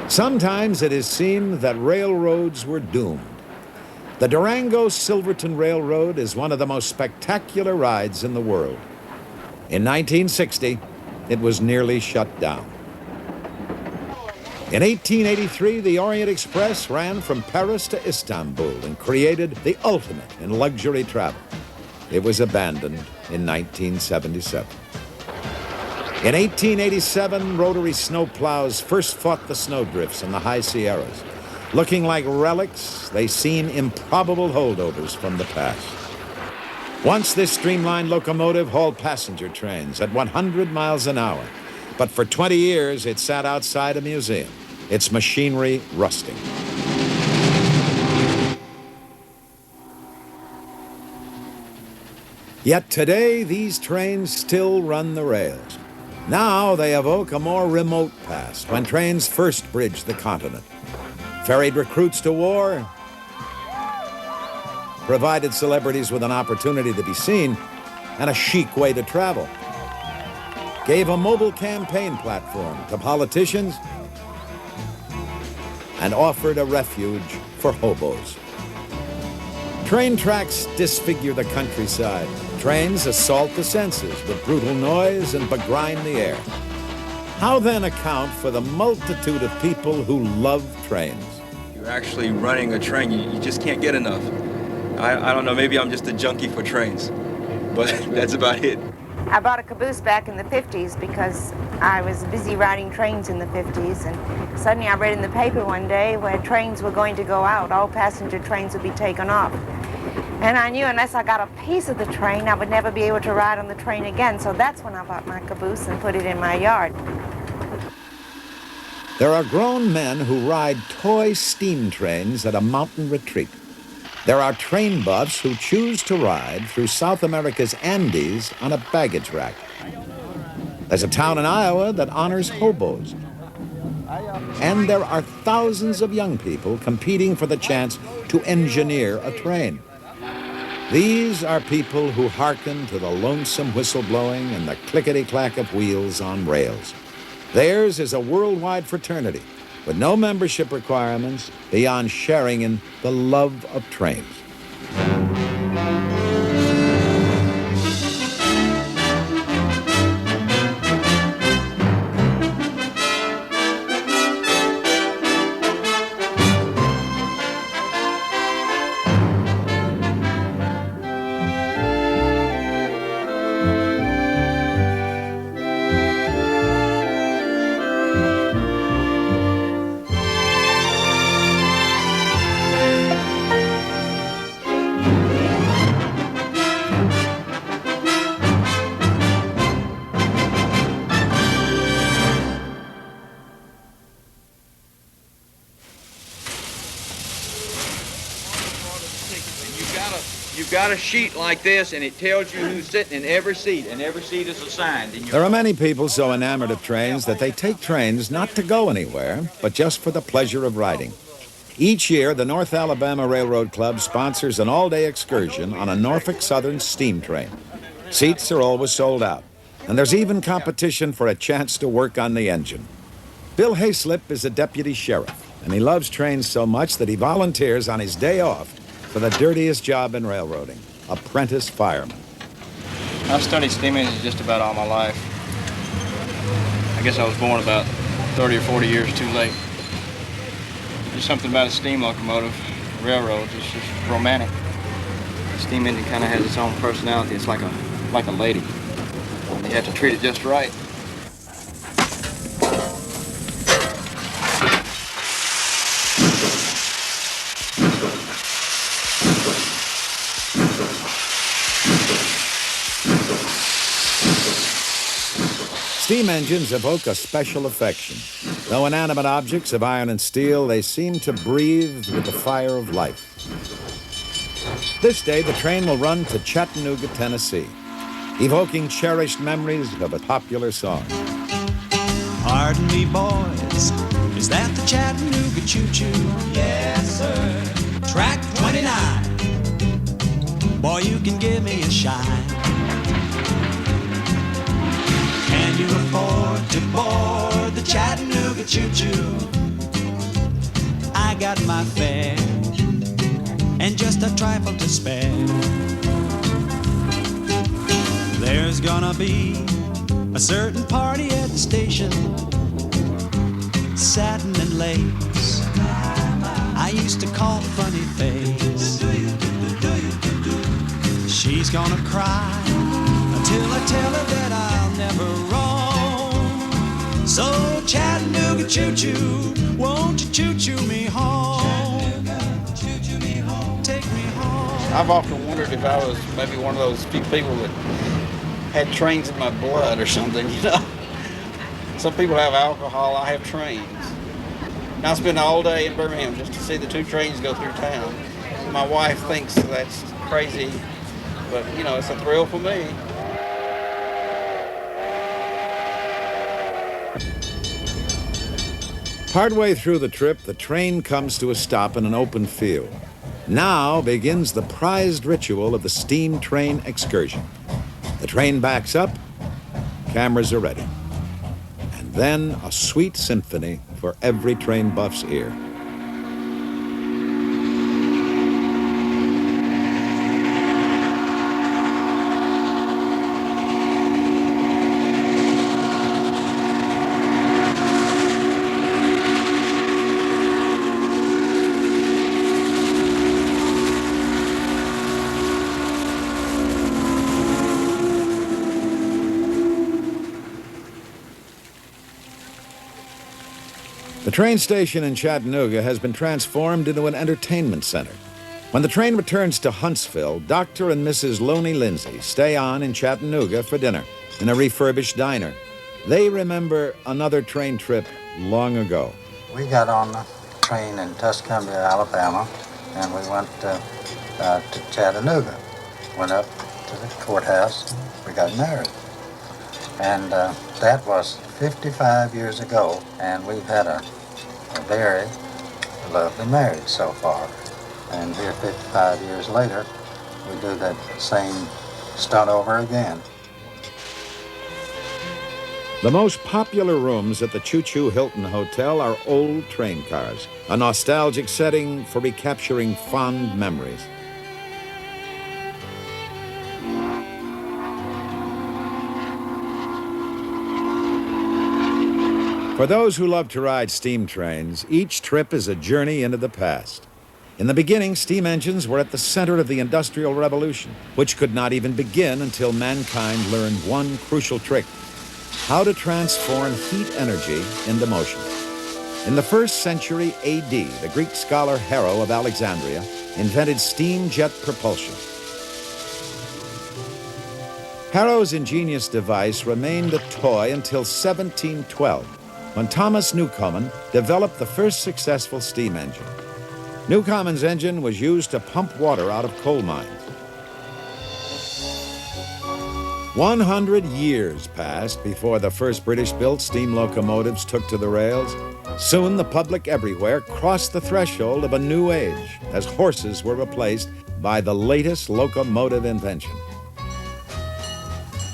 Sometimes it is seen that railroads were doomed. The Durango-Silverton Railroad is one of the most spectacular rides in the world. In 1960, it was nearly shut down. In 1883, the Orient Express ran from Paris to Istanbul and created the ultimate in luxury travel. It was abandoned in 1977. In 1887, rotary snowplows first fought the snowdrifts in the high Sierras. Looking like relics, they seem improbable holdovers from the past. Once this streamlined locomotive hauled passenger trains at 100 miles an hour, but for 20 years it sat outside a museum, its machinery rusting. Yet today, these trains still run the rails. Now they evoke a more remote past, when trains first bridged the continent, ferried recruits to war, provided celebrities with an opportunity to be seen and a chic way to travel, gave a mobile campaign platform to politicians, and offered a refuge for hobos. Train tracks disfigure the countryside. Trains assault the senses with brutal noise and begrime the air. How then account for the multitude of people who love trains? You're actually running a train. You just can't get enough. I don't know, maybe I'm just a junkie for trains, but that's about it. I bought a caboose back in the 50s because I was busy riding trains in the 50s, and suddenly I read in the paper one day where trains were going to go out, all passenger trains would be taken off. And I knew unless I got a piece of the train, I would never be able to ride on the train again, so that's when I bought my caboose and put it in my yard. There are grown men who ride toy steam trains at a mountain retreat. There are train buffs who choose to ride through South America's Andes on a baggage rack. There's a town in Iowa that honors hobos. And there are thousands of young people competing for the chance to engineer a train. These are people who hearken to the lonesome whistle blowing and the clickety-clack of wheels on rails. Theirs is a worldwide fraternity with no membership requirements beyond sharing in the love of trains. You've got a sheet like this, and it tells you who's sitting in every seat, and every seat is assigned. There are many people so enamored of trains that they take trains not to go anywhere, but just for the pleasure of riding. Each year, the North Alabama Railroad Club sponsors an all-day excursion on a Norfolk Southern steam train. Seats are always sold out, and there's even competition for a chance to work on the engine. Bill Hayslip is a deputy sheriff, and he loves trains so much that he volunteers on his day off for the dirtiest job in railroading, apprentice fireman. I've studied steam engines just about all my life. I guess I was born about 30 or 40 years too late. There's something about a steam locomotive, railroads, it's just romantic. The steam engine kind of has its own personality. It's like a lady. You have to treat it just right. Steam engines evoke a special affection. Though inanimate objects of iron and steel, they seem to breathe with the fire of life. This day, the train will run to Chattanooga, Tennessee, evoking cherished memories of a popular song. Pardon me, boys, is that the Chattanooga choo-choo? Yes, sir. Track 29. Boy, you can give me a shine. Can you afford to board the Chattanooga choo-choo? got my fare and just a trifle to spare. There's gonna be a certain party at the station, satin and lace, I used to call Funny Face. She's gonna cry until I tell her that I'll never roam. So Chattanooga choo-choo, won't you choo-choo me home? Take me home. I've often wondered if I was maybe one of those few people that had trains in my blood or something, you know. Some people have alcohol, I have trains. And I spend all day in Birmingham just to see the 2 trains go through town. My wife thinks that's crazy, but you know, it's a thrill for me. Partway through the trip, the train comes to a stop in an open field. Now begins the prized ritual of the steam train excursion. The train backs up, cameras are ready. And then a sweet symphony for every train buff's ear. The train station in Chattanooga has been transformed into an entertainment center. When the train returns to Huntsville, Dr. and Mrs. Loney Lindsay stay on in Chattanooga for dinner in a refurbished diner. They remember another train trip long ago. We got on the train in Tuscumbia, Alabama, and we went to Chattanooga. Went up to the courthouse. We got married. And that was 55 years ago, and we've had a very lovely marriage so far. And here 55 years later, we do that same stunt over again. The most popular rooms at the Choo Choo Hilton Hotel are old train cars, a nostalgic setting for recapturing fond memories. For those who love to ride steam trains, each trip is a journey into the past. In the beginning, steam engines were at the center of the Industrial Revolution, which could not even begin until mankind learned one crucial trick: how to transform heat energy into motion. In the 1st century AD, the Greek scholar Harrow of Alexandria invented steam jet propulsion. Harrow's ingenious device remained a toy until 1712, when Thomas Newcomen developed the first successful steam engine. Newcomen's engine was used to pump water out of coal mines. 100 years passed before the first British-built steam locomotives took to the rails. Soon the public everywhere crossed the threshold of a new age as horses were replaced by the latest locomotive invention.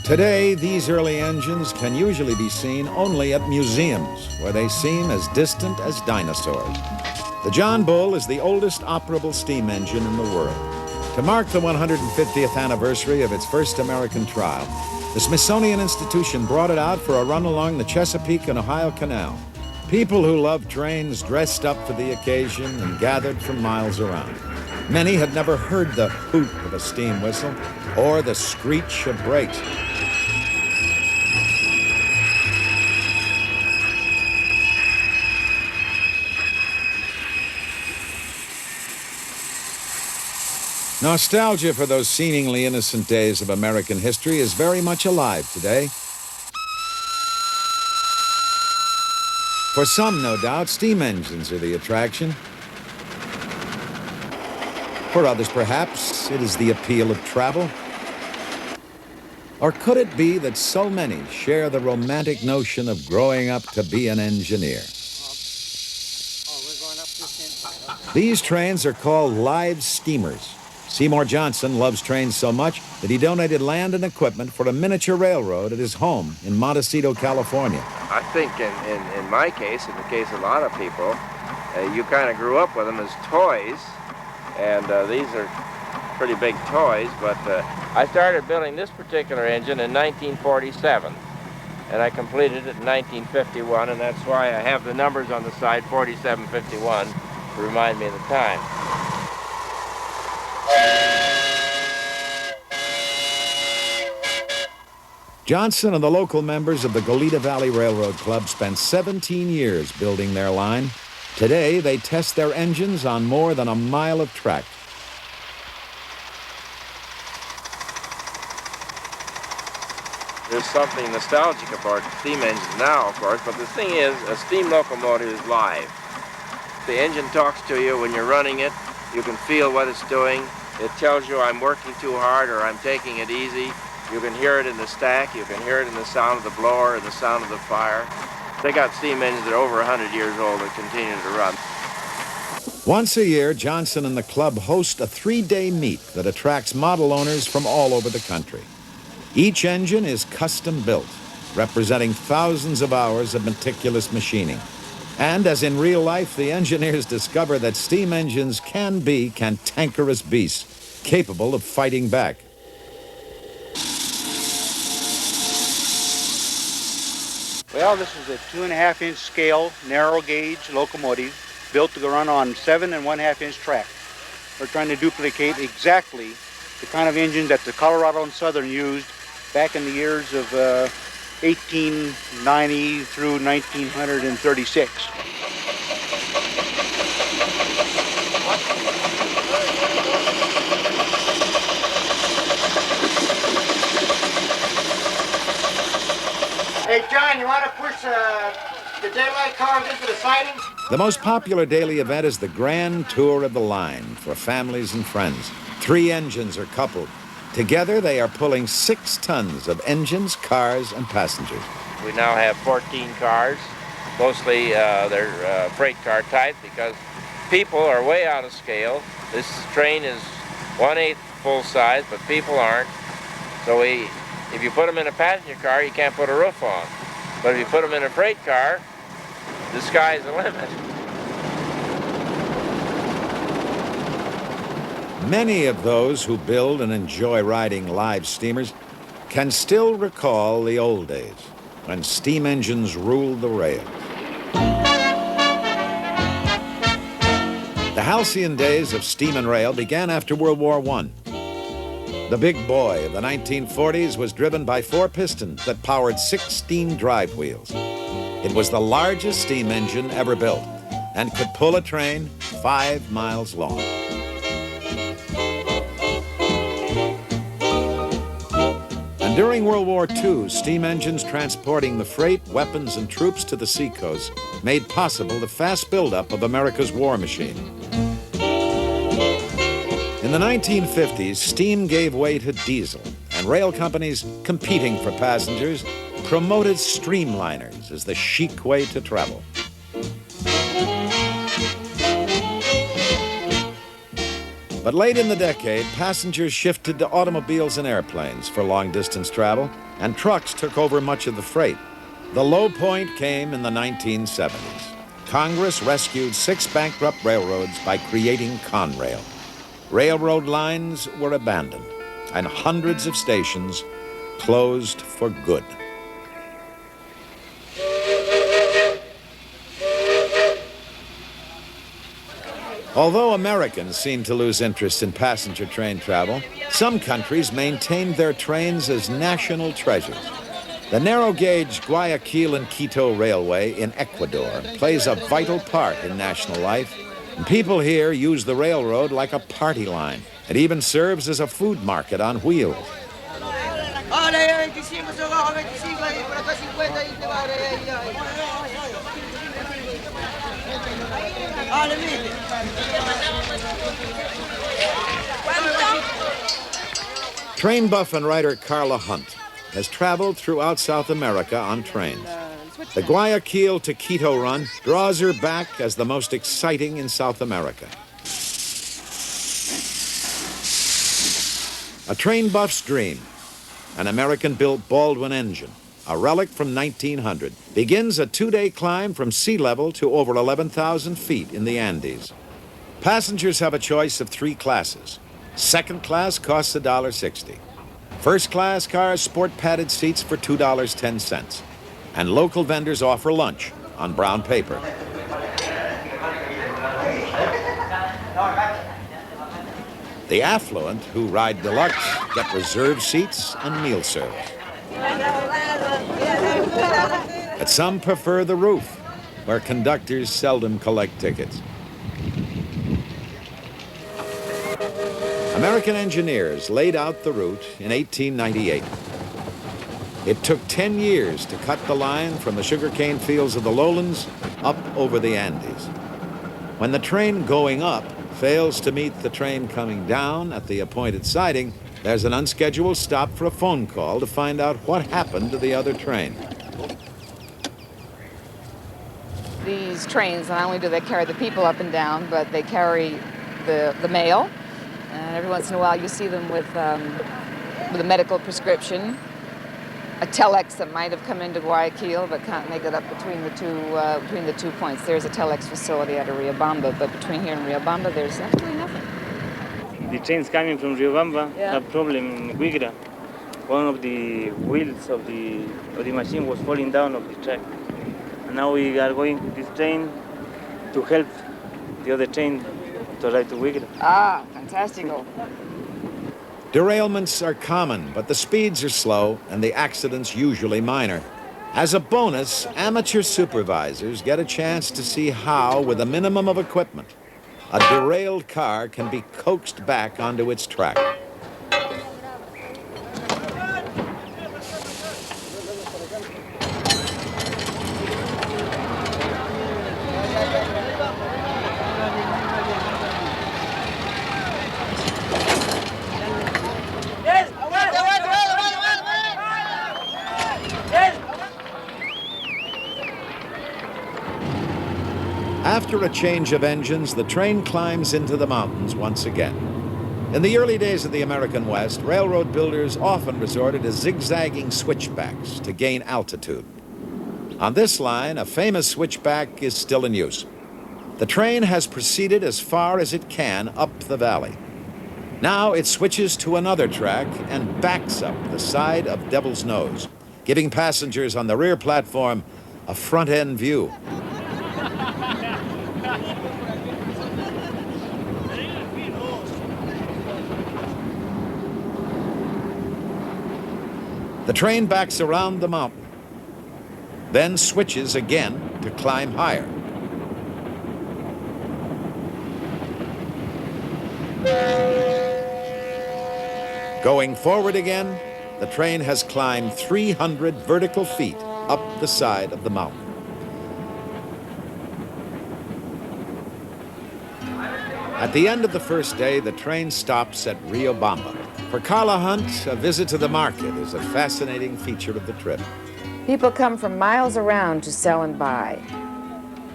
Today, these early engines can usually be seen only at museums, where they seem as distant as dinosaurs. The John Bull is the oldest operable steam engine in the world. To mark the 150th anniversary of its first American trial, the Smithsonian Institution brought it out for a run along the Chesapeake and Ohio Canal. People who loved trains dressed up for the occasion and gathered from miles around. Many had never heard the hoot of a steam whistle or the screech of brakes. Nostalgia for those seemingly innocent days of American history is very much alive today. For some, no doubt, steam engines are the attraction. For others, perhaps, it is the appeal of travel. Or could it be that so many share the romantic notion of growing up to be an engineer? These trains are called live steamers. Seymour Johnson loves trains so much that he donated land and equipment for a miniature railroad at his home in Montecito, California. I think in my case, in the case of a lot of people, You kind of grew up with them as toys, and these are pretty big toys, but I started building this particular engine in 1947, and I completed it in 1951, and that's why I have the numbers on the side, 4751, to remind me of the time. Johnson and the local members of the Goleta Valley Railroad Club spent 17 years building their line. Today, they test their engines on more than a mile of track. There's something nostalgic about steam engines now, of course, but the thing is, a steam locomotive is live. The engine talks to you when you're running it. You can feel what it's doing. It tells you I'm working too hard or I'm taking it easy. You can hear it in the stack. You can hear it in the sound of the blower and the sound of the fire. They got steam engines that are over 100 years old that continue to run. Once a year, Johnson and the club host a 3-day meet that attracts model owners from all over the country. Each engine is custom built, representing thousands of hours of meticulous machining. And as in real life, the engineers discover that steam engines can be cantankerous beasts, capable of fighting back. Well, this is a 2.5-inch scale, narrow gauge locomotive built to run on 7 1/2-inch track. We're trying to duplicate exactly the kind of engine that the Colorado and Southern used back in the years of 1890 through 1936. Hey, John, you want to push the daylight cars into the siding? The most popular daily event is the grand tour of the line for families and friends. 3 engines are coupled. Together, they are pulling 6 tons of engines, cars, and passengers. We now have 14 cars. Mostly they're freight car type because people are way out of scale. This train is 1/8 full size, but people aren't. So if you put them in a passenger car, you can't put a roof on. But if you put them in a freight car, the sky's the limit. Many of those who build and enjoy riding live steamers can still recall the old days when steam engines ruled the rails. The halcyon days of steam and rail began after World War I. The big boy of the 1940s was driven by 4 pistons that powered 16 drive wheels. It was the largest steam engine ever built and could pull a train 5 miles long. And during World War II, steam engines transporting the freight, weapons, and troops to the seacoast made possible the fast buildup of America's war machine. In the 1950s, steam gave way to diesel, and rail companies competing for passengers promoted streamliners as the chic way to travel. But late in the decade, passengers shifted to automobiles and airplanes for long-distance travel, and trucks took over much of the freight. The low point came in the 1970s. Congress rescued 6 bankrupt railroads by creating Conrail. Railroad lines were abandoned, and hundreds of stations closed for good. Although Americans seem to lose interest in passenger train travel, some countries maintained their trains as national treasures. The narrow-gauge Guayaquil and Quito Railway in Ecuador plays a vital part in national life. And people here use the railroad like a party line. It even serves as a food market on wheels. Train buff and writer Carla Hunt has traveled throughout South America on trains. The Guayaquil to Quito run draws her back as the most exciting in South America. A train buff's dream, an American-built Baldwin engine, a relic from 1900, begins a 2-day climb from sea level to over 11,000 feet in the Andes. Passengers have a choice of 3 classes. Second class costs $1.60. First class cars sport padded seats for $2.10. And local vendors offer lunch on brown paper. The affluent who ride deluxe get reserved seats and meal service. But some prefer the roof, where conductors seldom collect tickets. American engineers laid out the route in 1898. It took 10 years to cut the line from the sugarcane fields of the lowlands up over the Andes. When the train going up fails to meet the train coming down at the appointed siding, there's an unscheduled stop for a phone call to find out what happened to the other train. These trains, not only do they carry the people up and down, but they carry the mail. And every once in a while you see them with a medical prescription, a telex that might have come into Guayaquil but can't make it up between the two points. There's a telex facility at Riobamba, but between here and Riobamba there's absolutely nothing. The trains coming from Riobamba have problem in Guigra. One of the wheels of the machine was falling down off the track. And now we are going to this train to help the other train to ride to Guigra. Ah, fantastico. Derailments are common, but the speeds are slow and the accidents usually minor. As a bonus, amateur supervisors get a chance to see how, with a minimum of equipment, a derailed car can be coaxed back onto its track. After a change of engines, the train climbs into the mountains once again. In the early days of the American West, railroad builders often resorted to zigzagging switchbacks to gain altitude. On this line, a famous switchback is still in use. The train has proceeded as far as it can up the valley. Now it switches to another track and backs up the side of Devil's Nose, giving passengers on the rear platform a front-end view. The train backs around the mountain, then switches again to climb higher. Going forward again, the train has climbed 300 vertical feet up the side of the mountain. At the end of the first day, the train stops at Riobamba. For Carla Hunt, a visit to the market is a fascinating feature of the trip. People come from miles around to sell and buy.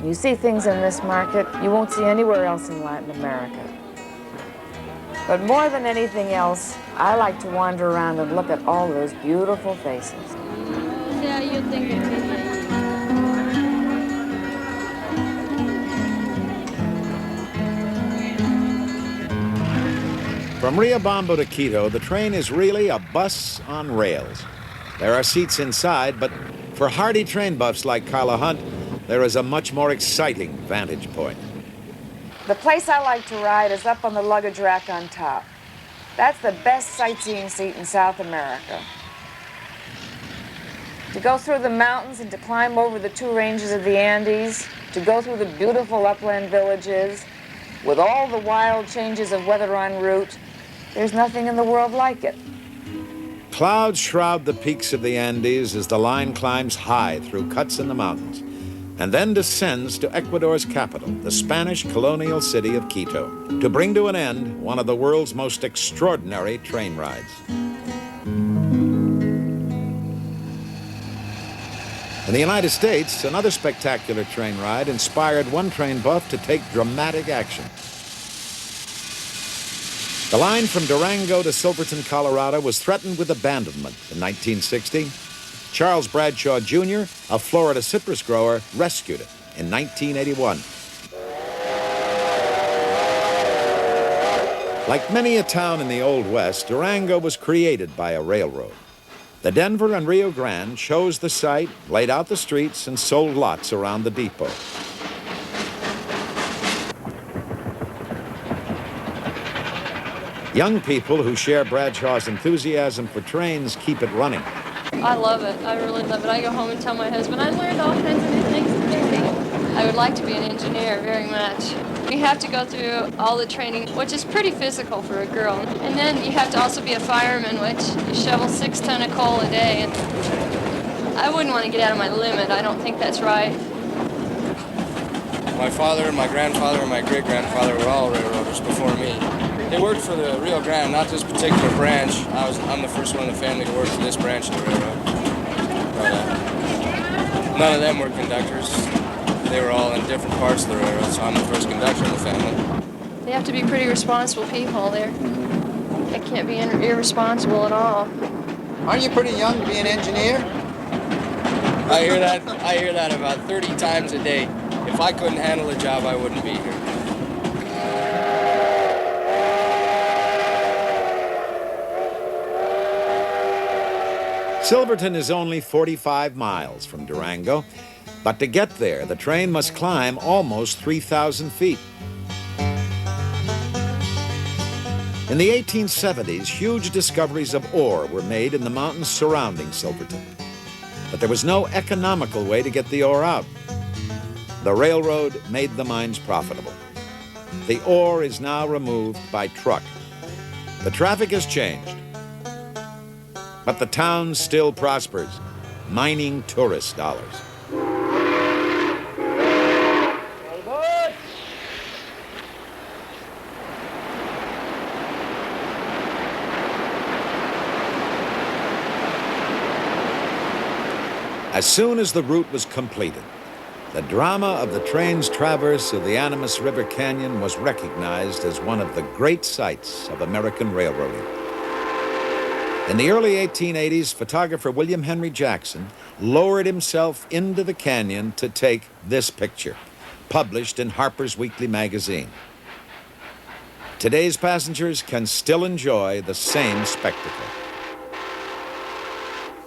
You see things in this market you won't see anywhere else in Latin America. But more than anything else, I like to wander around and look at all those beautiful faces. From Riobamba to Quito, the train is really a bus on rails. There are seats inside, but for hardy train buffs like Carla Hunt, there is a much more exciting vantage point. The place I like to ride is up on the luggage rack on top. That's the best sightseeing seat in South America. To go through the mountains and to climb over the 2 ranges of the Andes, to go through the beautiful upland villages, with all the wild changes of weather en route, there's nothing in the world like it. Clouds shroud the peaks of the Andes as the line climbs high through cuts in the mountains, and then descends to Ecuador's capital, the Spanish colonial city of Quito, to bring to an end one of the world's most extraordinary train rides. In the United States, another spectacular train ride inspired one train buff to take dramatic action. The line from Durango to Silverton, Colorado was threatened with abandonment in 1960. Charles Bradshaw Jr., a Florida citrus grower, rescued it in 1981. Like many a town in the Old West, Durango was created by a railroad. The Denver and Rio Grande chose the site, laid out the streets, and sold lots around the depot. Young people who share Bradshaw's enthusiasm for trains keep it running. I love it. I really love it. I go home and tell my husband, I learned all kinds of new things today. I would like to be an engineer very much. You have to go through all the training, which is pretty physical for a girl. And then you have to also be a fireman, which you shovel 6 tons of coal a day. And I wouldn't want to get out of my limit. I don't think that's right. My father, my grandfather, and my great-grandfather were all railroaders before me. They worked for the Rio Grande, not this particular branch. I'm the first one in the family to work for this branch of the railroad. But none of them were conductors. They were all in different parts of the railroad, so I'm the first conductor in the family. They have to be pretty responsible people there. They can't be irresponsible at all. Aren't you pretty young to be an engineer? I hear that about 30 times a day. If I couldn't handle the job, I wouldn't be here. Silverton is only 45 miles from Durango, but to get there, the train must climb almost 3,000 feet. In the 1870s, huge discoveries of ore were made in the mountains surrounding Silverton. But there was no economical way to get the ore out. The railroad made the mines profitable. The ore is now removed by truck. The traffic has changed, but the town still prospers, mining tourist dollars. As soon as the route was completed, the drama of the train's traverse of the Animas River Canyon was recognized as one of the great sights of American railroading. In the early 1880s, photographer William Henry Jackson lowered himself into the canyon to take this picture, published in Harper's Weekly magazine. Today's passengers can still enjoy the same spectacle.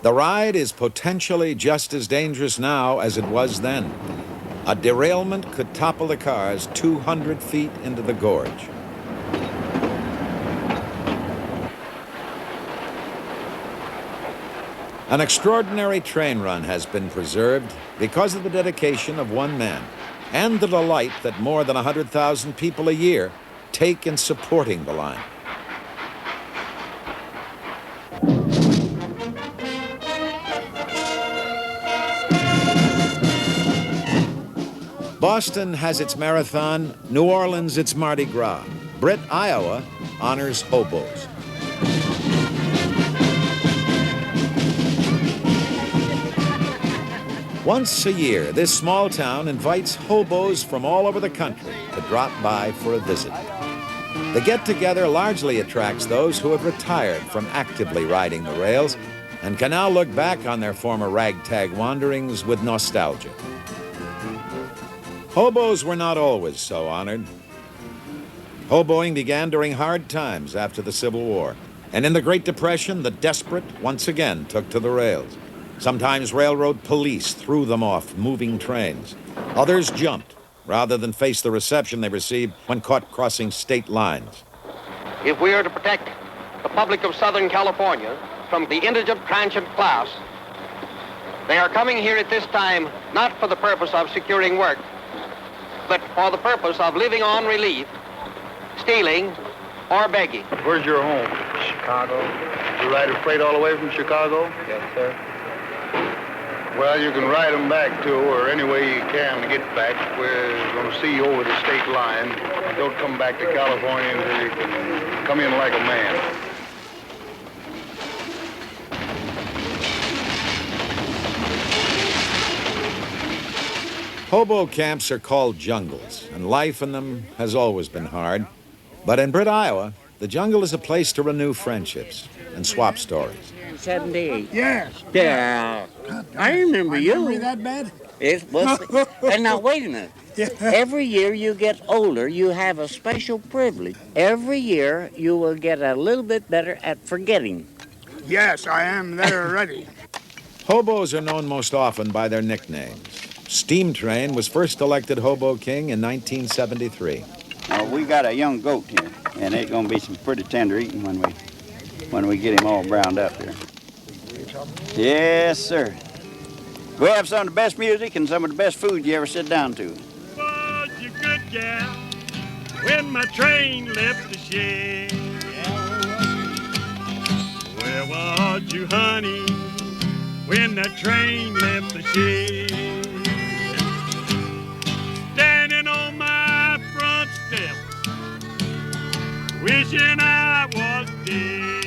The ride is potentially just as dangerous now as it was then. A derailment could topple the cars 200 feet into the gorge. An extraordinary train run has been preserved because of the dedication of one man and the delight that more than 100,000 people a year take in supporting the line. Boston has its marathon, New Orleans its Mardi Gras. Britt, Iowa honors hobos. Once a year, this small town invites hobos from all over the country to drop by for a visit. The get-together largely attracts those who have retired from actively riding the rails and can now look back on their former ragtag wanderings with nostalgia. Hobos were not always so honored. Hoboing began during hard times after the Civil War, and in the Great Depression, the desperate once again took to the rails. Sometimes railroad police threw them off moving trains. Others jumped rather than face the reception they received when caught crossing state lines. If we are to protect the public of Southern California from the indigent transient class, they are coming here at this time not for the purpose of securing work, but for the purpose of living on relief, stealing, or begging. Where's your home? Chicago. You ride a freight all the way from Chicago? Yes, sir. Well, you can ride them back, too, or any way you can to get back. We're going to see you over the state line. Don't come back to California until you can come in like a man. Hobo camps are called jungles, and life in them has always been hard. But in Britt, Iowa, the jungle is a place to renew friendships and swap stories. 1978. Yes. Yeah. I remember you. Memory that bad? And now, wait a minute. Every year you get older, you have a special privilege. Every year you will get a little bit better at forgetting. Yes, I am there already. Hobos are known most often by their nicknames. Steam Train was first elected Hobo King in 1973. We got a young goat here, and it's gonna be some pretty tender eating when we get him all browned up here. Yes, sir. We have some of the best music and some of the best food you ever sit down to. Was you good gal when my train left the shed? Where was you, honey, when that train left the shed? Standing on my front step, wishing I was dead.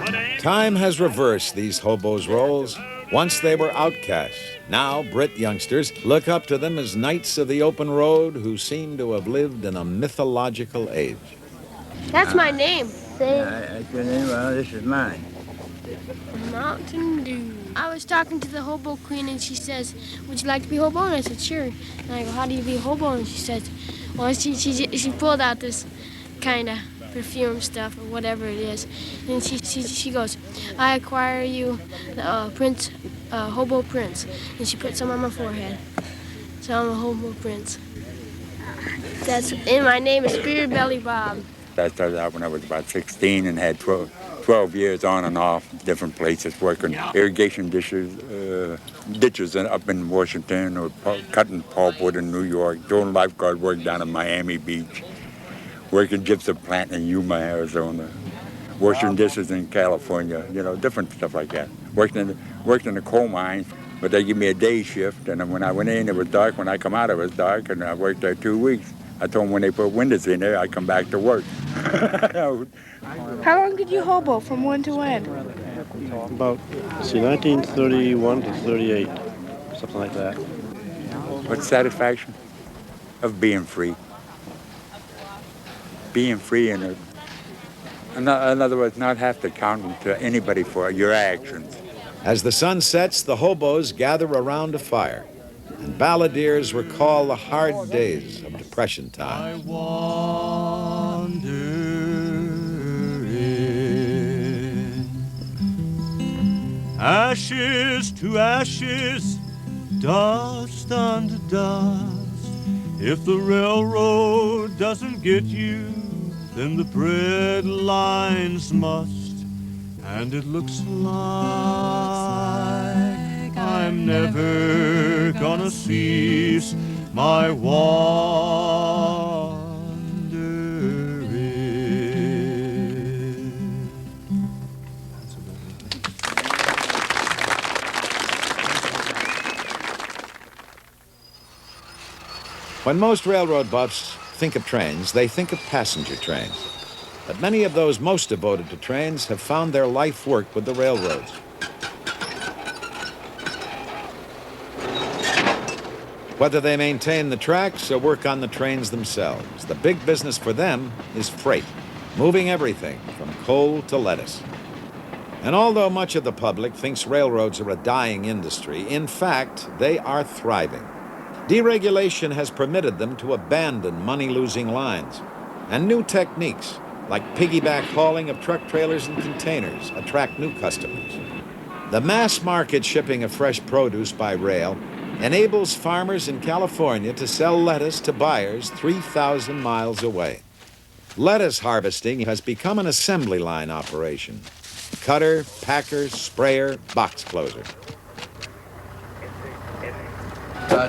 But ain't Time has reversed these hobos' roles. Once they were outcasts. Now, Brit youngsters look up to them as knights of the open road who seem to have lived in a mythological age. That's my name. That's your name? Well, this is mine. Mountain Dew. I was talking to the hobo queen and she says, would you like to be hobo? And I said, sure. And I go, how do you be hobo? And she says, well, she pulled out this kind of perfume stuff or whatever it is. And she goes, I acquire you the prince, hobo prince. And she put some on my forehead. So I'm a hobo prince. And my name is Spirit Belly Bob. I started out when I was about 16 and had 12 years on and off, different places, working irrigation ditches up in Washington, or cutting pulpwood in New York, doing lifeguard work down in Miami Beach, working gypsum plant in Yuma, Arizona, washing dishes in California, different stuff like that. Worked in the coal mines, but they give me a day shift, and when I went in, it was dark. When I come out, it was dark, and I worked there 2 weeks. I told them when they put windows in there, I come back to work. How long did you hobo, from when to when? About, 1931 to 38, something like that. What's satisfaction? Of being free. Being free in other words, not have to count to anybody for your actions. As the sun sets, the hobos gather around a fire, and balladeers recall the hard days of Depression time. I wander in ashes to ashes, dust unto dust. If the railroad doesn't get you, then the bread lines must. And it looks like I'm never gonna cease my wandering. When most railroad buffs think of trains, they think of passenger trains. But many of those most devoted to trains have found their life work with the railroads. Whether they maintain the tracks or work on the trains themselves, the big business for them is freight, moving everything from coal to lettuce. And although much of the public thinks railroads are a dying industry, in fact, they are thriving. Deregulation has permitted them to abandon money-losing lines, and new techniques, like piggyback hauling of truck trailers and containers, attract new customers. The mass market shipping of fresh produce by rail enables farmers in California to sell lettuce to buyers 3,000 miles away. Lettuce harvesting has become an assembly line operation. Cutter, packer, sprayer, box closer.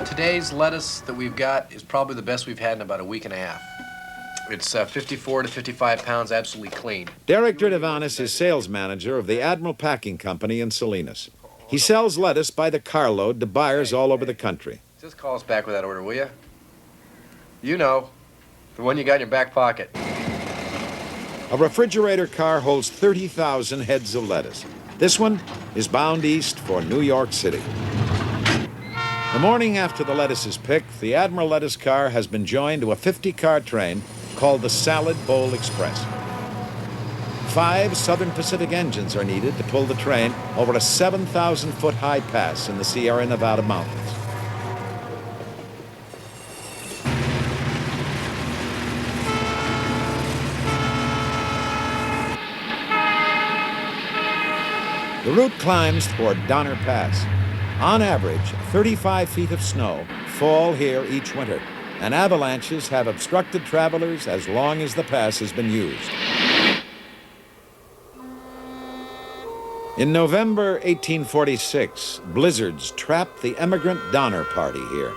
Today's lettuce that we've got is probably the best we've had in about a week and a half. It's 54 to 55 pounds, absolutely clean. Derek Dridavanis is sales manager of the Admiral Packing Company in Salinas. He sells lettuce by the carload to buyers all over the country. Just call us back with that order, will you? You know, the one you got in your back pocket. A refrigerator car holds 30,000 heads of lettuce. This one is bound east for New York City. The morning after the lettuce is picked, the Admiral lettuce car has been joined to a 50-car train called the Salad Bowl Express. 5 Southern Pacific engines are needed to pull the train over a 7,000-foot high pass in the Sierra Nevada mountains. The route climbs toward Donner Pass. On average, 35 feet of snow fall here each winter, and avalanches have obstructed travelers as long as the pass has been used. In November 1846, blizzards trapped the emigrant Donner Party here.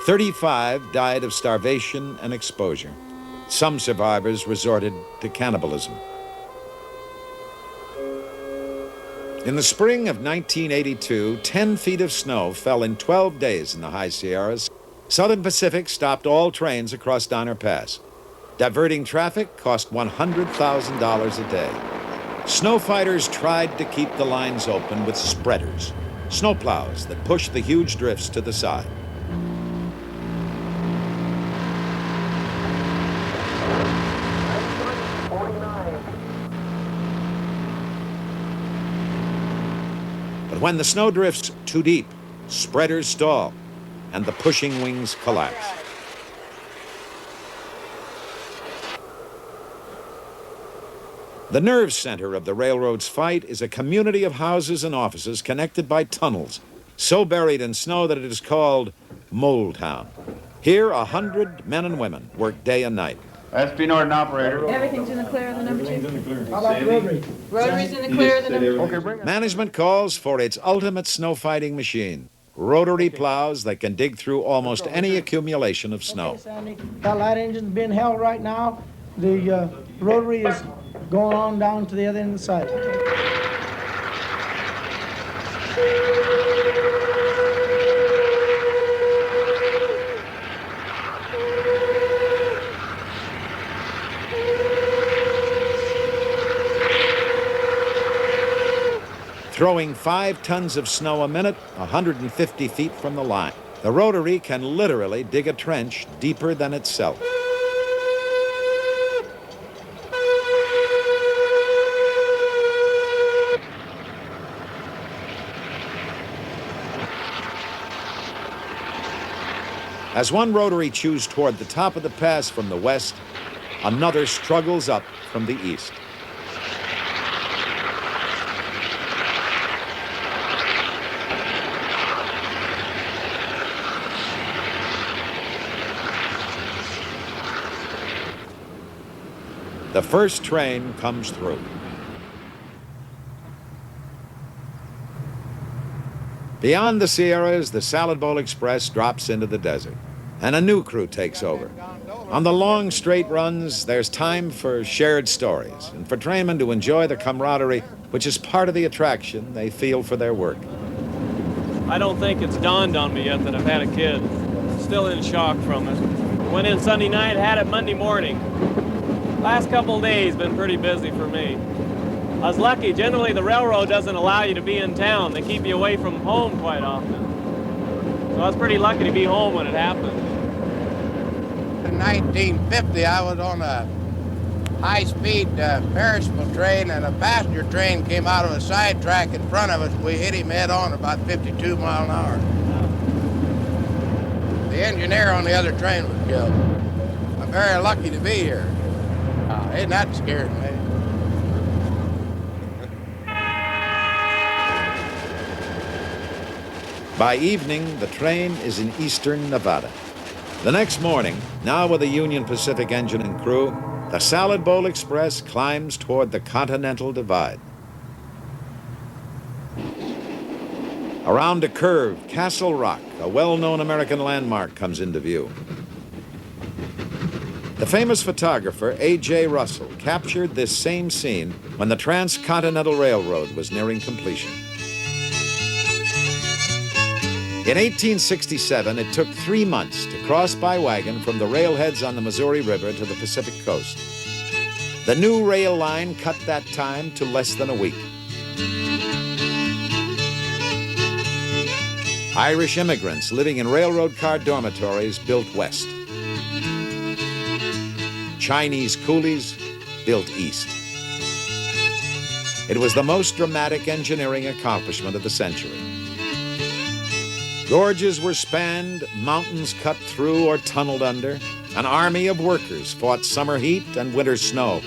35 died of starvation and exposure. Some survivors resorted to cannibalism. In the spring of 1982, 10 feet of snow fell in 12 days in the high Sierras. Southern Pacific stopped all trains across Donner Pass. Diverting traffic cost $100,000 a day. Snow fighters tried to keep the lines open with spreaders, snowplows that pushed the huge drifts to the side. But when the snow drifts too deep, spreaders stall, and the pushing wings collapse. The nerve center of the railroad's fight is a community of houses and offices connected by tunnels, so buried in snow that it is called Mole Town. Here, 100 men and women work day and night. SP Norton operator. Everything's in the clear of the number 2. How about rotary? Rotary's in the clear of the number 2. Okay, management calls for its ultimate snow fighting machine, rotary plows that can dig through almost any accumulation of snow. Okay, Sandy, that light engine's being held right now. The rotary is going on down to the other end of the site. Throwing 5 tons of snow a minute, 150 feet from the line. The rotary can literally dig a trench deeper than itself. As one rotary chews toward the top of the pass from the west, another struggles up from the east. The first train comes through. Beyond the Sierras, the Salad Bowl Express drops into the desert, and a new crew takes over. On the long, straight runs, there's time for shared stories and for trainmen to enjoy the camaraderie, which is part of the attraction they feel for their work. I don't think it's dawned on me yet that I've had a kid. Still in shock from it. Went in Sunday night, had it Monday morning. Last couple of days been pretty busy for me. I was lucky. Generally, the railroad doesn't allow you to be in town. They keep you away from home quite often. So I was pretty lucky to be home when it happened. In 1950, I was on a high-speed perishable train, and a passenger train came out of a side track in front of us. We hit him head-on about 52 miles an hour. The engineer on the other train was killed. I'm very lucky to be here. Ain't that scared me? By evening, the train is in eastern Nevada. The next morning, now with a Union Pacific engine and crew, the Salad Bowl Express climbs toward the Continental Divide. Around a curve, Castle Rock, a well-known American landmark, comes into view. The famous photographer A.J. Russell captured this same scene when the Transcontinental Railroad was nearing completion. In 1867, it took 3 months to cross by wagon from the railheads on the Missouri River to the Pacific coast. The new rail line cut that time to less than a week. Irish immigrants living in railroad car dormitories built west. Chinese coolies built east. It was the most dramatic engineering accomplishment of the century. Gorges were spanned, mountains cut through or tunneled under. An army of workers fought summer heat and winter snow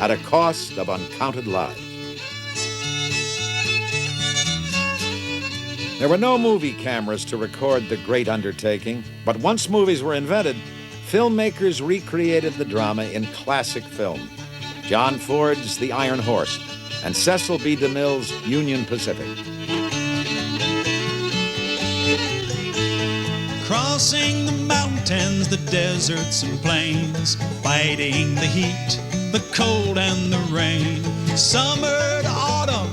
at a cost of uncounted lives. There were no movie cameras to record the great undertaking, but once movies were invented, filmmakers recreated the drama in classic film. John Ford's The Iron Horse and Cecil B. DeMille's Union Pacific. Crossing the mountains, the deserts and plains, fighting the heat, the cold and the rain. Summer to autumn,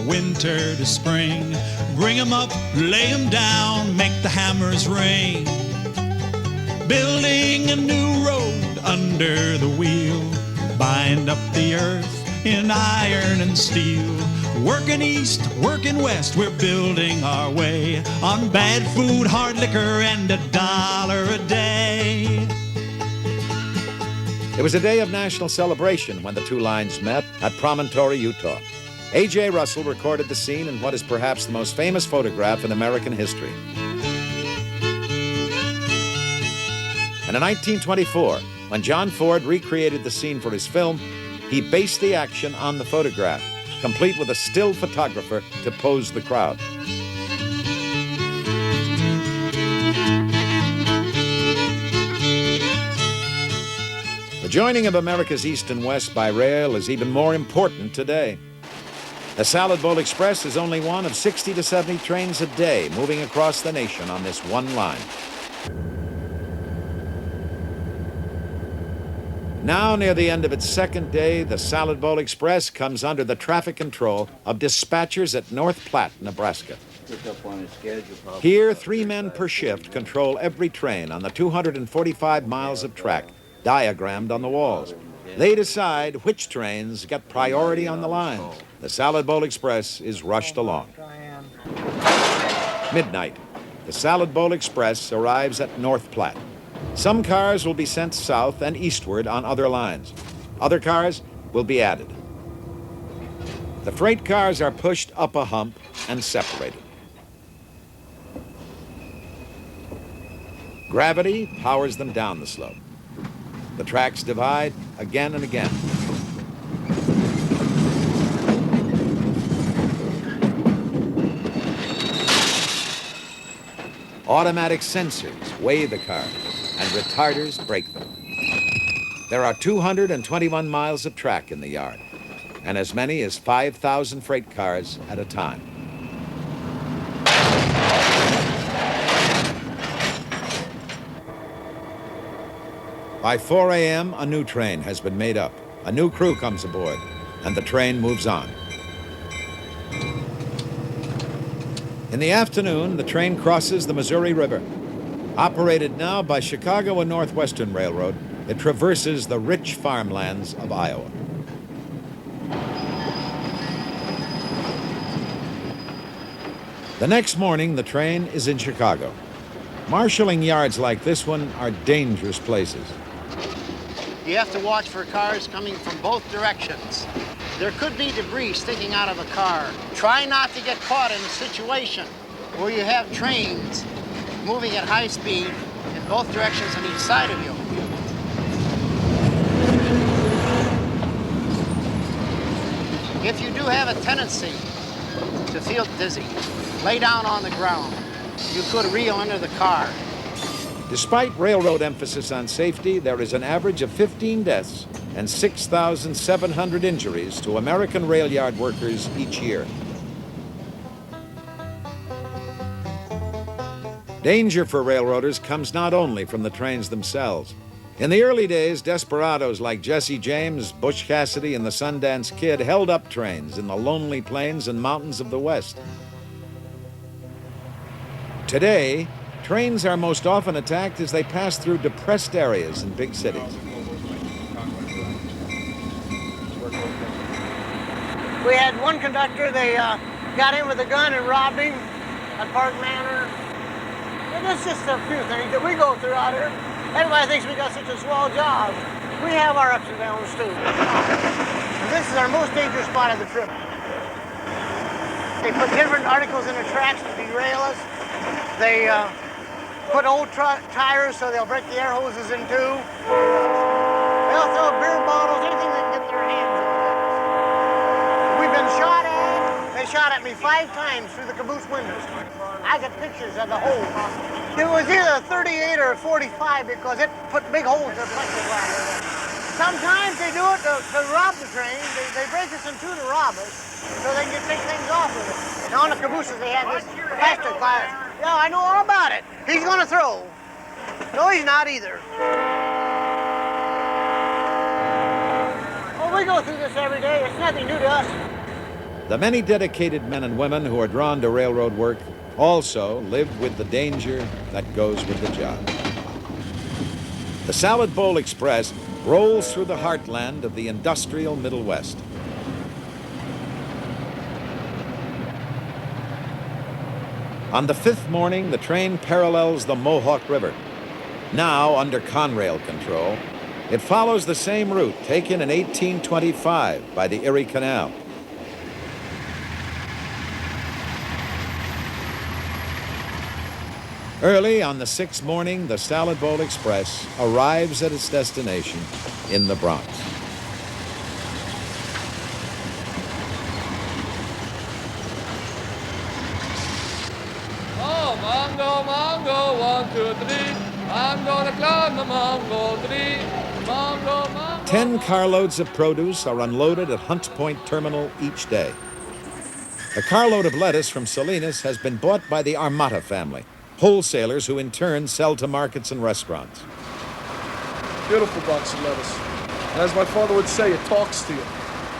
winter to spring. Bring 'em up, lay 'em down, make the hammers ring. Building a new road under the wheel, bind up the earth in iron and steel. Working east, working west, we're building our way on bad food, hard liquor, and $1 a day. It was a day of national celebration when the two lines met at Promontory, Utah. A.J. Russell recorded the scene in what is perhaps the most famous photograph in American history. And in 1924, when John Ford recreated the scene for his film, he based the action on the photograph, complete with a still photographer to pose the crowd. The joining of America's East and West by rail is even more important today. The Salad Bowl Express is only one of 60 to 70 trains a day moving across the nation on this one line. Now, near the end of its second day, the Salad Bowl Express comes under the traffic control of dispatchers at North Platte, Nebraska. Here, 3 men per shift control every train on the 245 miles of track diagrammed on the walls. They decide which trains get priority on the line. The Salad Bowl Express is rushed along. Midnight. The Salad Bowl Express arrives at North Platte. Some cars will be sent south and eastward on other lines. Other cars will be added. The freight cars are pushed up a hump and separated. Gravity powers them down the slope. The tracks divide again and again. Automatic sensors weigh the cars, and retarders brake them. There are 221 miles of track in the yard, and as many as 5,000 freight cars at a time. By 4 a.m., a new train has been made up. A new crew comes aboard, and the train moves on. In the afternoon, the train crosses the Missouri River. Operated now by Chicago and Northwestern Railroad, it traverses the rich farmlands of Iowa. The next morning, the train is in Chicago. Marshalling yards like this one are dangerous places. You have to watch for cars coming from both directions. There could be debris sticking out of a car. Try not to get caught in a situation where you have trains moving at high speed in both directions on each side of you. If you do have a tendency to feel dizzy, lay down on the ground. You could reel under the car. Despite railroad emphasis on safety, there is an average of 15 deaths and 6,700 injuries to American rail yard workers each year. Danger for railroaders comes not only from the trains themselves. In the early days, desperados like Jesse James, Butch Cassidy, and the Sundance Kid held up trains in the lonely plains and mountains of the West. Today, trains are most often attacked as they pass through depressed areas in big cities. We had one conductor, they got in with a gun and robbed him at Park Manor. And that's just a few things that we go through out here. Everybody thinks we got such a small job. We have our ups and downs too. And this is our most dangerous spot of the trip. They put different articles in the tracks to derail us. They put old tires so they'll break the air hoses in two. They'll throw beer bottles, anything they can get their hands on. We've been shot at. They shot at me 5 times through the caboose windows. I got pictures of the hole. It was either a 38 or a 45 because it put big holes in the plexiglass. Sometimes they do it to rob the train. They break us in two to rob us so they can take things off of it. And on the cabooses they have this plastic glass. Yeah, I know all about it. He's gonna throw. No, he's not either. Oh, we go through this every day. It's nothing new to us. The many dedicated men and women who are drawn to railroad work also live with the danger that goes with the job. The Salad Bowl Express rolls through the heartland of the industrial Middle West. On the 5th morning, the train parallels the Mohawk River. Now under Conrail control, it follows the same route taken in 1825 by the Erie Canal. Early on the 6th morning, the Salad Bowl Express arrives at its destination in the Bronx. Oh, mango, mango, 1, 2, 3. I'm gonna climb the mango tree. Mango, mango. 10 carloads of produce are unloaded at Hunts Point Terminal each day. A carload of lettuce from Salinas has been bought by the Armata family, wholesalers who in turn sell to markets and restaurants. Beautiful box of lettuce. And as my father would say, it talks to you.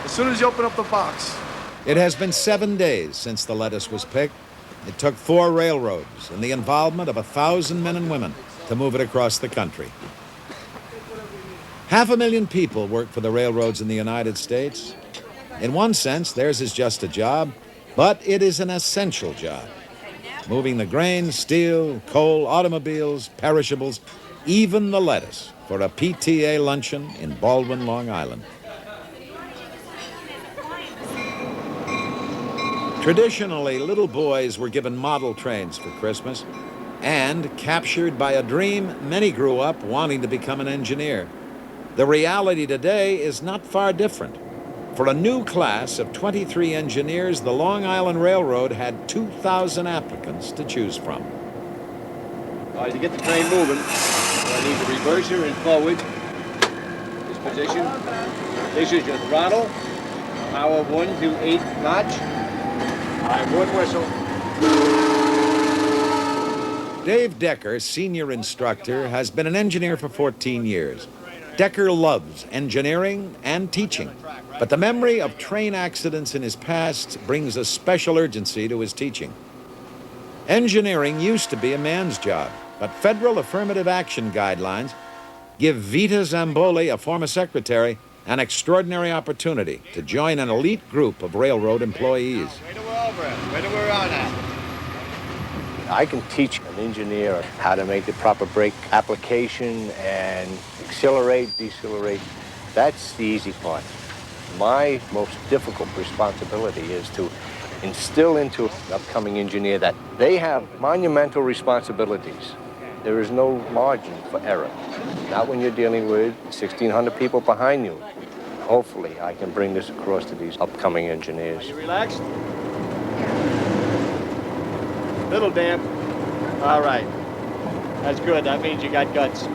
As soon as you open up the box. It has been 7 days since the lettuce was picked. It took 4 railroads and the involvement of 1,000 men and women to move it across the country. 500,000 people work for the railroads in the United States. In one sense, theirs is just a job, but it is an essential job. Moving the grain, steel, coal, automobiles, perishables, even the lettuce for a PTA luncheon in Baldwin, Long Island. Traditionally, little boys were given model trains for Christmas, and captured by a dream, many grew up wanting to become an engineer. The reality today is not far different. For a new class of 23 engineers, the Long Island Railroad had 2,000 applicants to choose from. All right, to get the train moving, I need the reverser and forward. This position. This is your throttle. Power 1 to 8 notch. All right, 1 whistle. Dave Decker, senior instructor, has been an engineer for 14 years. Decker loves engineering and teaching, but the memory of train accidents in his past brings a special urgency to his teaching. Engineering used to be a man's job, but federal affirmative action guidelines give Vita Zamboli, a former secretary, an extraordinary opportunity to join an elite group of railroad employees. Wait till we're over it. Wait till we're on that. I can teach an engineer how to make the proper brake application and accelerate, decelerate. That's the easy part. My most difficult responsibility is to instill into an upcoming engineer that they have monumental responsibilities. There is no margin for error. Not when you're dealing with 1,600 people behind you. Hopefully, I can bring this across to these upcoming engineers. You relaxed? Little damp. All right. That's good. That means you got guts.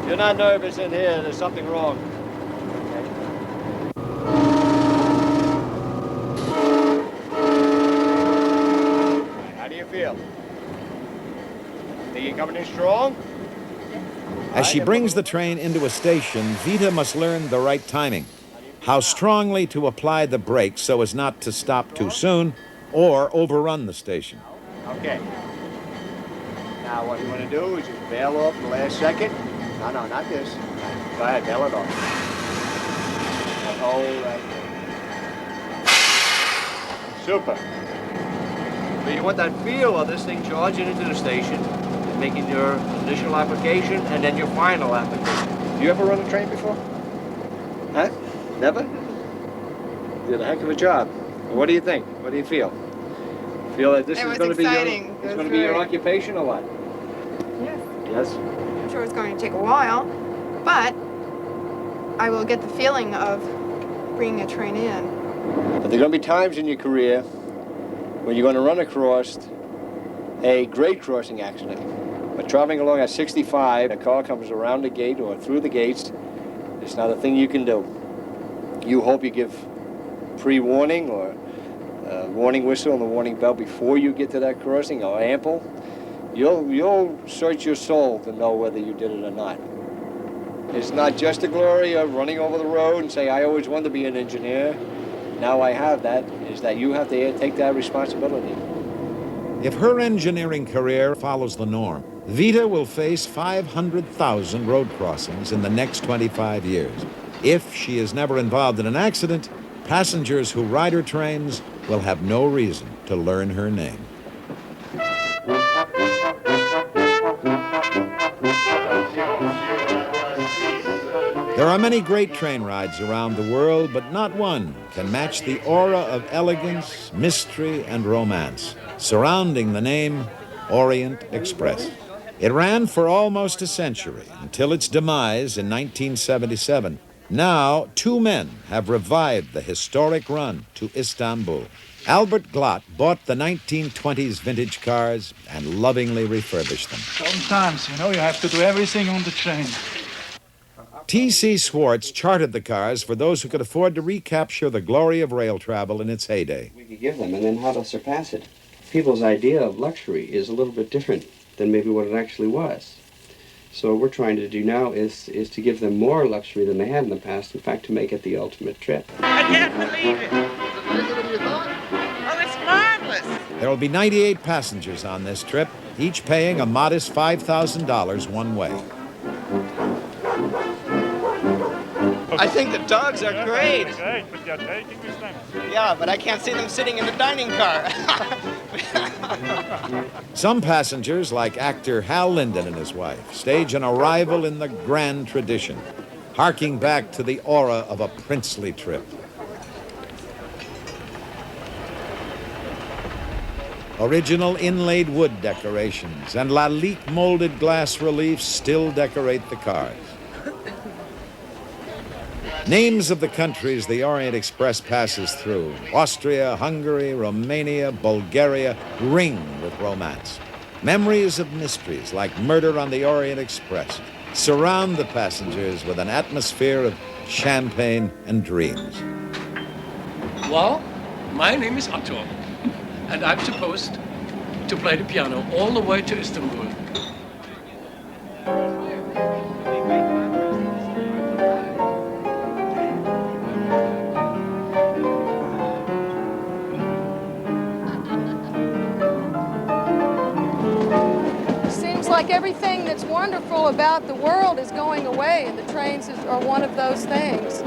You're not nervous in here. There's something wrong. Okay. How do you feel? Think you're coming in strong? As she brings the train into a station, Vita must learn the right timing, how strongly to apply the brakes so as not to stop too soon or overrun the station. Okay. Now what you want to do is just bail off the last second. No, not this. Go ahead, bail it off. Hold right there. Super. So you want that feel of this thing charging into the station, making your initial application and then your final application. You ever run a train before? Huh? Never? Did a heck of a job. What do you think? What do you feel? Feel that this It is was going to be exciting. your, It it's was going to be your very- occupation or what? Yes. Yes? I'm sure it's going to take a while, but I will get the feeling of bringing a train in. But there are going to be times in your career when you're going to run across a grade crossing accident. But traveling along at 65, a car comes around the gate or through the gates. It's not a thing you can do. You hope you give pre-warning or a warning whistle and the warning bell before you get to that crossing, or ample. You'll search your soul to know whether you did it or not. It's not just the glory of running over the road and say, I always wanted to be an engineer. Now I have that, is that you have to take that responsibility. If her engineering career follows the norm, Vita will face 500,000 road crossings in the next 25 years. If she is never involved in an accident, passengers who ride her trains will have no reason to learn her name. There are many great train rides around the world, but not one can match the aura of elegance, mystery, and romance surrounding the name Orient Express. It ran for almost a century until its demise in 1977. Now, two men have revived the historic run to Istanbul. Albert Glott bought the 1920s vintage cars and lovingly refurbished them. Sometimes, you have to do everything on the train. T.C. Swartz chartered the cars for those who could afford to recapture the glory of rail travel in its heyday. We could give them, and then how to surpass it. People's idea of luxury is a little bit different than maybe what it actually was. So what we're trying to do now is to give them more luxury than they had in the past, in fact, to make it the ultimate trip. I can't believe it. Oh, it's marvelous. There will be 98 passengers on this trip, each paying a modest $5,000 one way. I think the dogs are great. Yeah, but I can't see them sitting in the dining car. Some passengers, like actor Hal Linden and his wife, stage an arrival in the grand tradition, harking back to the aura of a princely trip. Original inlaid wood decorations and Lalique molded glass reliefs still decorate the cars. Names of the countries the Orient Express passes through, Austria, Hungary, Romania, Bulgaria, ring with romance. Memories of mysteries like Murder on the Orient Express surround the passengers with an atmosphere of champagne and dreams. Well, my name is Otto, and I'm supposed to play the piano all the way to Istanbul. Like everything that's wonderful about the world is going away, and the trains are one of those things.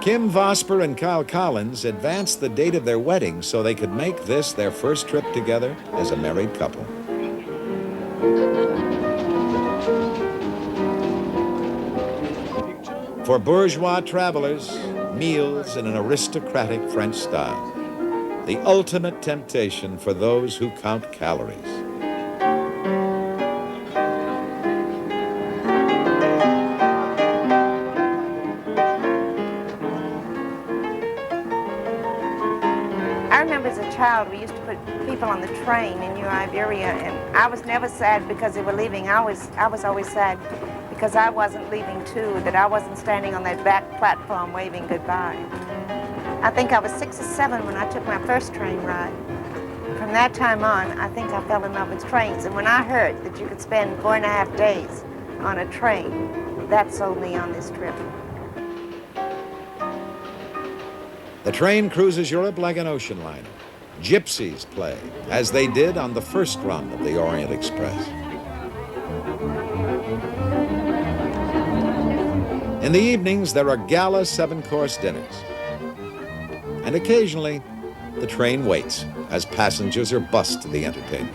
Kim Vosper and Kyle Collins advanced the date of their wedding so they could make this their first trip together as a married couple. For bourgeois travelers, meals in an aristocratic French style. The ultimate temptation for those who count calories. I remember as a child, we used to put people on the train in New Iberia, and I was never sad because they were leaving. I was always sad because I wasn't leaving too, that I wasn't standing on that back platform waving goodbye. I think I was 6 or 7 when I took my first train ride. From that time on, I think I fell in love with trains. And when I heard that you could spend 4.5 days on a train, that sold me on this trip. The train cruises Europe like an ocean liner. Gypsies play, as they did on the first run of the Orient Express. In the evenings, there are gala 7-course dinners. And occasionally, the train waits as passengers are bused to the entertainment.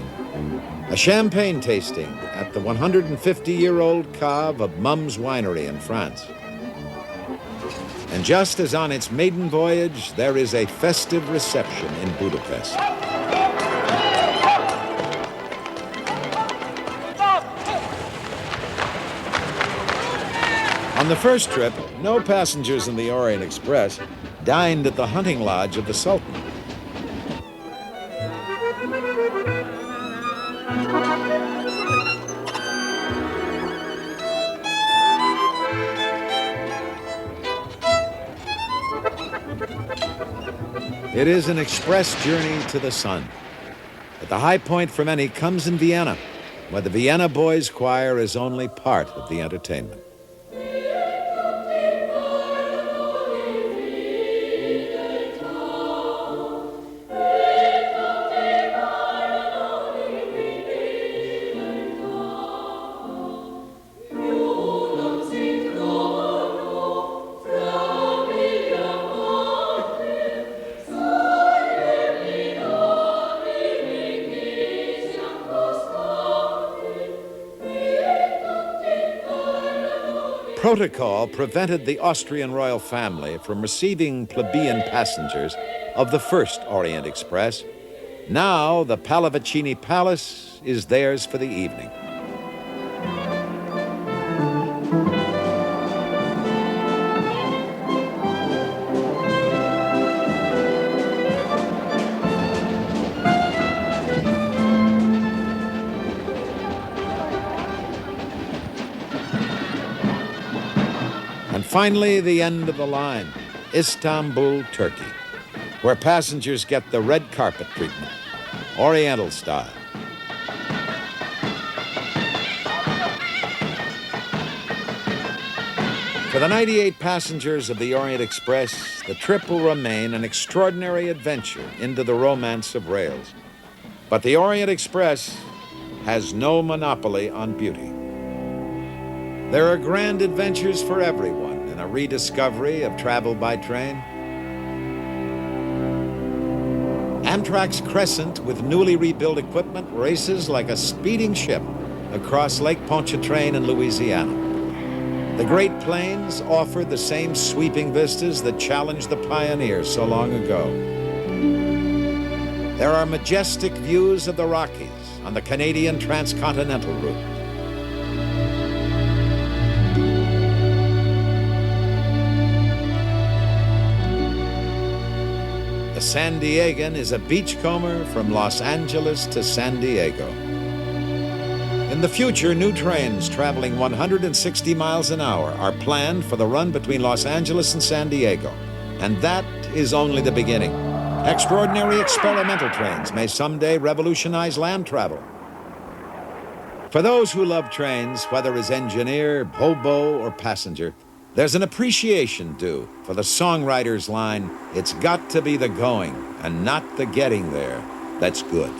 A champagne tasting at the 150-year-old cave of Mum's Winery in France. And just as on its maiden voyage, there is a festive reception in Budapest. On the first trip, no passengers in the Orient Express dined at the hunting lodge of the Sultan. It is an express journey to the sun. But the high point for many comes in Vienna, where the Vienna Boys Choir is only part of the entertainment. Protocol prevented the Austrian royal family from receiving plebeian passengers of the first Orient Express. Now the Pallavicini Palace is theirs for the evening. And finally, the end of the line, Istanbul, Turkey, where passengers get the red carpet treatment, Oriental style. For the 98 passengers of the Orient Express, the trip will remain an extraordinary adventure into the romance of rails. But the Orient Express has no monopoly on beauty. There are grand adventures for everyone in a rediscovery of travel by train. Amtrak's Crescent, with newly rebuilt equipment, races like a speeding ship across Lake Pontchartrain in Louisiana. The Great Plains offer the same sweeping vistas that challenged the pioneers so long ago. There are majestic views of the Rockies on the Canadian transcontinental route. The San Diegan is a beachcomber from Los Angeles to San Diego. In the future, new trains traveling 160 miles an hour are planned for the run between Los Angeles and San Diego. And that is only the beginning. Extraordinary experimental trains may someday revolutionize land travel. For those who love trains, whether as engineer, hobo, or passenger, there's an appreciation due for the songwriter's line, "It's got to be the going and not the getting there that's good."